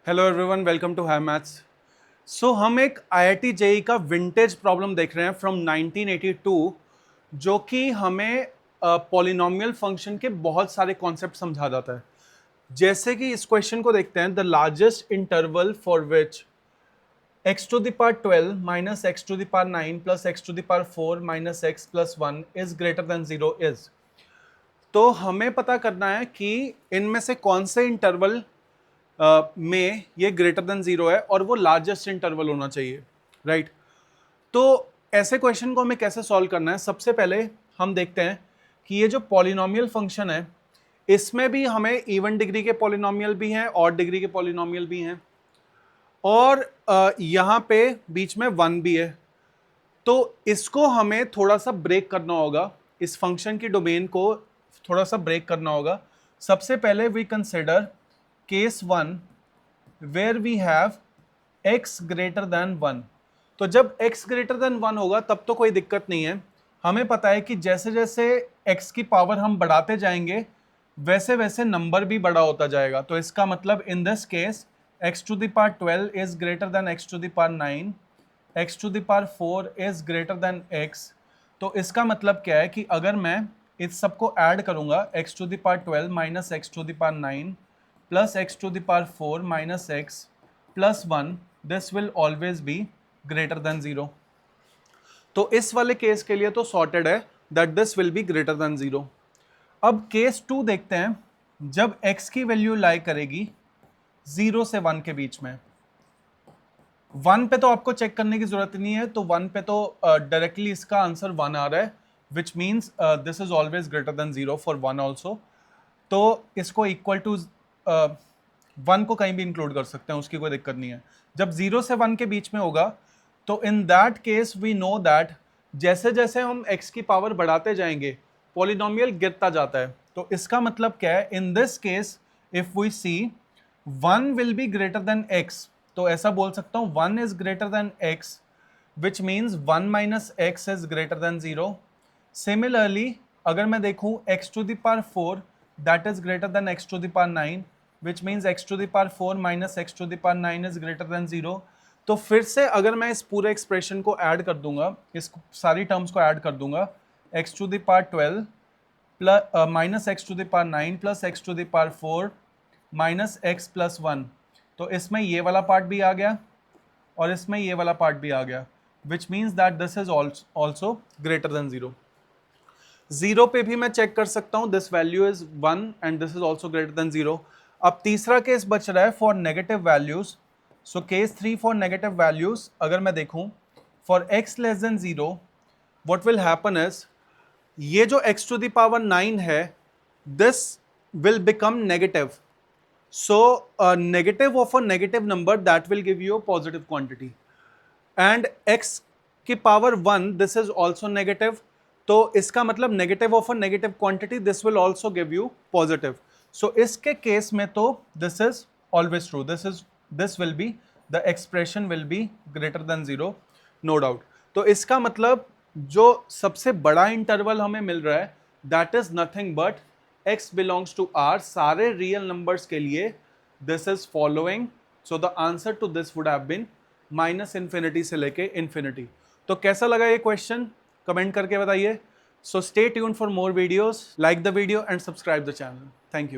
Hello everyone, welcome to high maths. So हम एक IIT JEE का विंटेज प्रॉब्लम देख रहे हैं फ्रॉम 1982, जो कि हमें पॉलिनोमियल फंक्शन के बहुत सारे कॉन्सेप्ट समझा जाता है। जैसे कि इस क्वेश्चन को देखते हैं, the largest interval for which x to the power 12 minus x to the power 9 plus x to the power 4 minus x plus 1 is greater than 0 is। तो हमें पता करना है कि इनमें से कौन से इंटरवल में ये ग्रेटर देन जीरो है और वो लार्जेस्ट इंटरवल होना चाहिए, राइट। तो ऐसे क्वेश्चन को हमें कैसे सॉल्व करना है, सबसे पहले हम देखते हैं कि ये जो पॉलिनोमियल फंक्शन है इसमें भी हमें इवन डिग्री के पॉलिनोमियल भी हैं, ऑड डिग्री के पॉलिनोमियल भी हैं, और यहाँ पे बीच में वन भी है। तो इसको हमें थोड़ा सा ब्रेक करना होगा, इस फंक्शन की डोमेन को थोड़ा सा ब्रेक करना होगा। सबसे पहले we consider case one where we have x greater than 1। तो जब x ग्रेटर देन 1 होगा तब तो कोई दिक्कत नहीं है। हमें पता है कि जैसे जैसे x की पावर हम बढ़ाते जाएंगे वैसे वैसे नंबर भी बड़ा होता जाएगा। तो इसका मतलब in this case x to the power 12 is greater than x to the power 9, x to the power 4 is greater than x। तो इसका मतलब क्या है कि अगर मैं इस सबको ऐड करूंगा, x टू द पावर 12 माइनस x to the power 9 plus x to the power 4 minus x plus 1, this will always be greater than 0। तो इस वाले केस के लिए तो सॉर्टेड है that this will be greater than 0। अब केस 2 देखते हैं, जब x की वैल्यू लाई करेगी 0 से 1 के बीच में। 1 पे तो आपको चेक करने की जरूरत नहीं है, तो 1 पे तो डायरेक्टली इसका आंसर 1 आ रहा है, which means this is always greater than 0 for 1 also. तो इसको इक्वल टू 1 को कहीं भी इंक्लूड कर सकते हैं, उसकी कोई दिक्कत नहीं है। जब 0 से 1 के बीच में होगा तो in that case we know that जैसे जैसे हम x की पावर बढ़ाते जाएंगे पॉलिनोमियल गिरता जाता है। तो इसका मतलब क्या है, in this case if we see 1 will be greater than x, तो ऐसा बोल सकता हूं 1 is greater than x, which means 1 minus x is greater than 0। Similarly अगर मैं देखूं x to the power 4 that is greater than x to the power 9, which means x to the power 4 minus x to the power 9 is greater than 0। तो फिर से अगर मैं इस पूरे एक्सप्रेशन को ऐड कर दूंगा, इस सारी टर्म्स को ऐड कर दूंगा, x to the power 12 plus minus x to the power 9 plus x to the power 4 minus x plus 1, तो इसमें ये वाला पार्ट भी आ गया और इसमें ये वाला पार्ट भी आ गया, which means that this is also greater than 0। 0 पे भी मैं चेक कर सकता हूं, this value is 1 and this is also greater than 0। अब तीसरा केस बच रहा है for negative values. So case 3 for negative values अगर मैं देखूं, for x less than 0 what will happen is, ये जो x टू द पावर 9 है this will become negative. So negative of a negative number that will give you a positive quantity, and x की power 1 this is also negative. तो इसका मतलब negative of a negative quantity this will also give you positive. So इसके case में तो this is always true, this will be the expression will be greater than 0, no doubt. तो इसका मतलब जो सबसे बड़ा इंटरवल हमें मिल रहा है that is nothing but x belongs to r, सारे रियल नंबर्स के लिए this is following. So the answer to this would have been minus infinity से लेके इन्फिनिटी। तो कैसा लगा ये क्वेश्चन, कमेंट करके बताइए। So stay tuned for more videos, like the video and subscribe the channel.